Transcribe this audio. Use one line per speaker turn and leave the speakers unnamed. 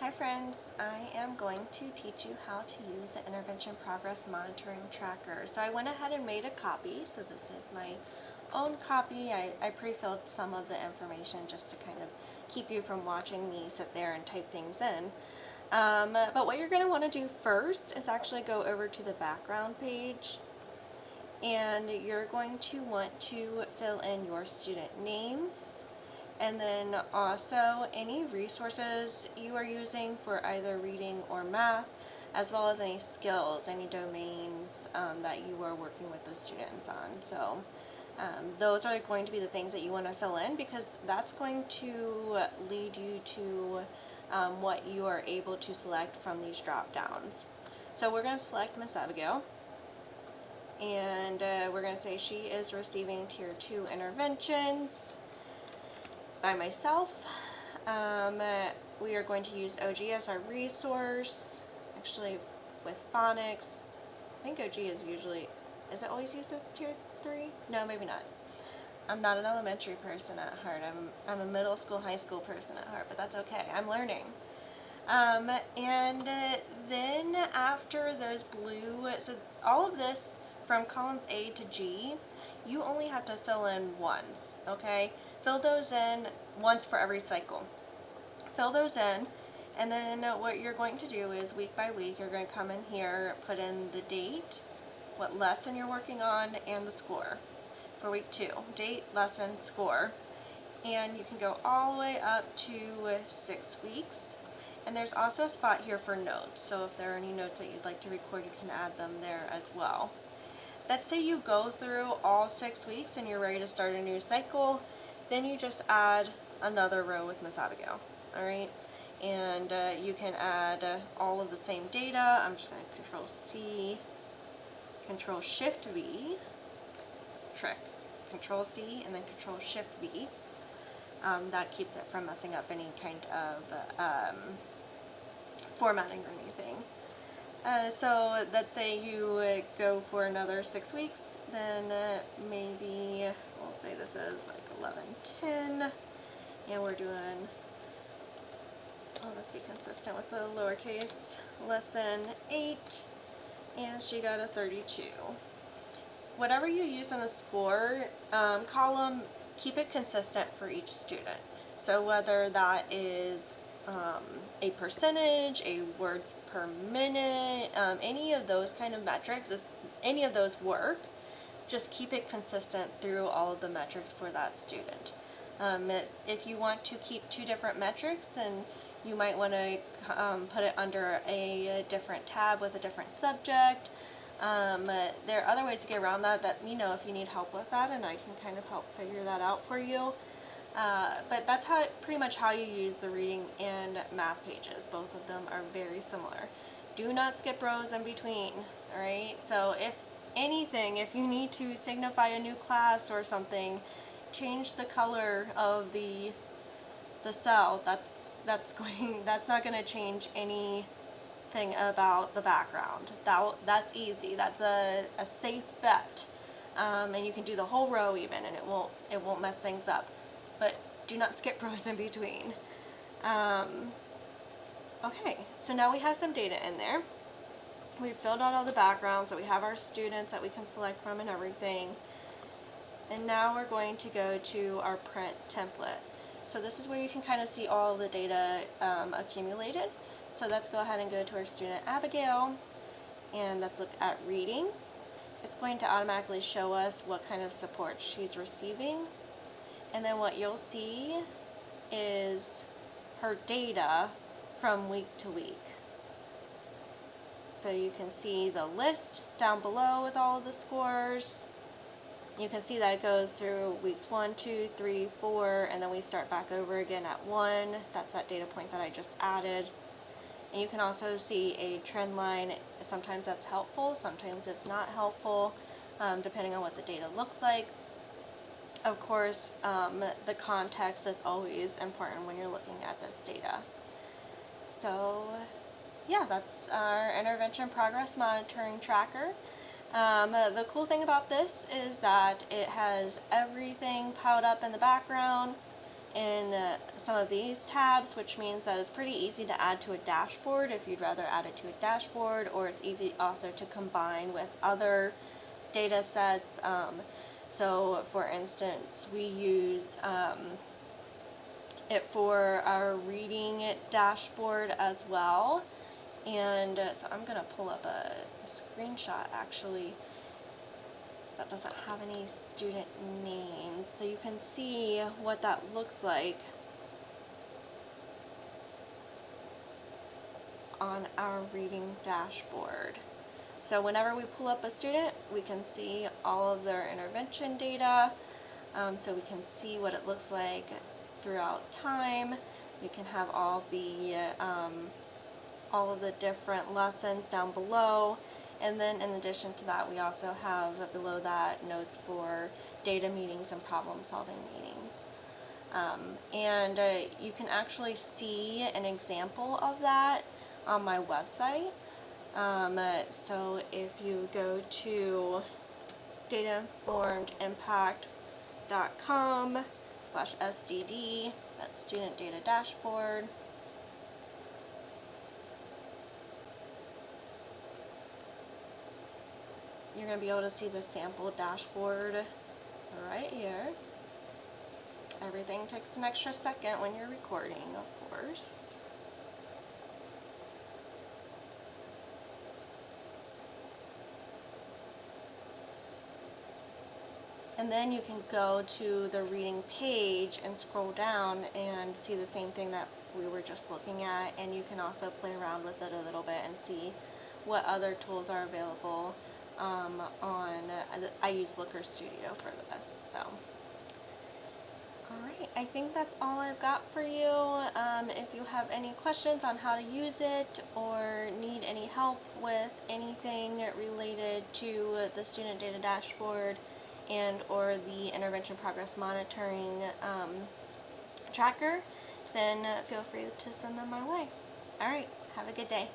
Hi friends, I am going to teach you how to use the Intervention Progress Monitoring Tracker. So I went ahead and made a copy, so this is my own copy. I pre-filled some of the information just to kind of keep you from watching me sit there and type things in. But what you're going to want to do first is actually go over to the background page, and you're going to want to fill in your student names, and then also any resources you are using for either reading or math, as well as any skills, any domains that you are working with the students on. So those are going to be the things that you want to fill in, because that's going to lead you to what you are able to select from these drop downs. So we're going to select Miss Abigail, and we're going to say she is receiving Tier 2 interventions by myself. We are going to use OG as our resource. Actually, with phonics, I think OG is usually, is it always used as Tier 3? No, maybe not. I'm not an elementary person at heart. I'm a middle school, high school person at heart, but that's okay. I'm learning. And then after those blue, so all of this from columns A to G, you only have to fill in once, okay? Fill those in once for every cycle. Fill those in, and then what you're going to do is week by week, you're going to come in here, put in the date, what lesson you're working on, and the score for week 2. Date, lesson, score. And you can go all the way up to 6 weeks. And there's also a spot here for notes, so if there are any notes that you'd like to record, you can add them there as well. Let's say you go through all 6 weeks and you're ready to start a new cycle, then you just add another row with Miss Abigail, alright? And you can add all of the same data. I'm just going to Control C, Control Shift V, it's a trick, Control C and then Control Shift V. That keeps it from messing up any kind of formatting or anything. So let's say you go for another 6 weeks, then maybe we'll say this is like 11:10, and we're doing, oh, let's be consistent with the lowercase, lesson 8, and she got a 32. Whatever you use in the score column, keep it consistent for each student. So whether that is a percentage, a words per minute, any of those kind of metrics, any of those work, just keep it consistent through all of the metrics for that student. If you want to keep 2 different metrics, then you might want to put it under a different tab with a different subject. There are other ways to get around that, you know, if you need help with that, and I can kind of help figure that out for you. But that's pretty much how you use the reading and math pages. Both of them are very similar. Do not skip rows in between, alright? So if anything, if you need to signify a new class or something, change the color of the cell. That's not going to change anything about the background. That's easy. That's a safe bet. And you can do the whole row even, and it won't mess things up. But do not skip rows in between. Okay, so now we have some data in there. We've filled out all the backgrounds, so we have our students that we can select from and everything. And now we're going to go to our print template. So this is where you can kind of see all of the data accumulated. So let's go ahead and go to our student Abigail, and let's look at reading. It's going to automatically show us what kind of support she's receiving. And then what you'll see is her data from week to week. So you can see the list down below with all of the scores. You can see that it goes through weeks 1, 2, 3, 4, and then we start back over again at 1. That's that data point that I just added. And you can also see a trend line. Sometimes that's helpful, sometimes it's not helpful, depending on what the data looks like. Of course, the context is always important when you're looking at this data. So, yeah, that's our Intervention Progress Monitoring Tracker. The cool thing about this is that it has everything piled up in the background. in some of these tabs, which means that it's pretty easy to add to a dashboard if you'd rather add it to a dashboard, or it's easy also to combine with other data sets. So for instance, we use it for our reading dashboard as well. And so I'm going to pull up a screenshot actually that doesn't have any student names, so you can see what that looks like on our reading dashboard. So whenever we pull up a student, we can see all of their intervention data, so we can see what it looks like throughout time. We can have all of the different lessons down below. And then in addition to that, we also have below that notes for data meetings and problem solving meetings. And you can actually see an example of that on my website. So if you go to datainformedimpact.com/SDD, that's Student Data Dashboard. You're going to be able to see the sample dashboard right here. Everything takes an extra second when you're recording, of course. And then you can go to the reading page and scroll down and see the same thing that we were just looking at, and you can also play around with it a little bit and see what other tools are available I use Looker Studio for this. So alright, I think that's all I've got for you. If you have any questions on how to use it or need any help with anything related to the Student Data Dashboard and or the Intervention Progress Monitoring tracker, then feel free to send them my way. Alright, have a good day.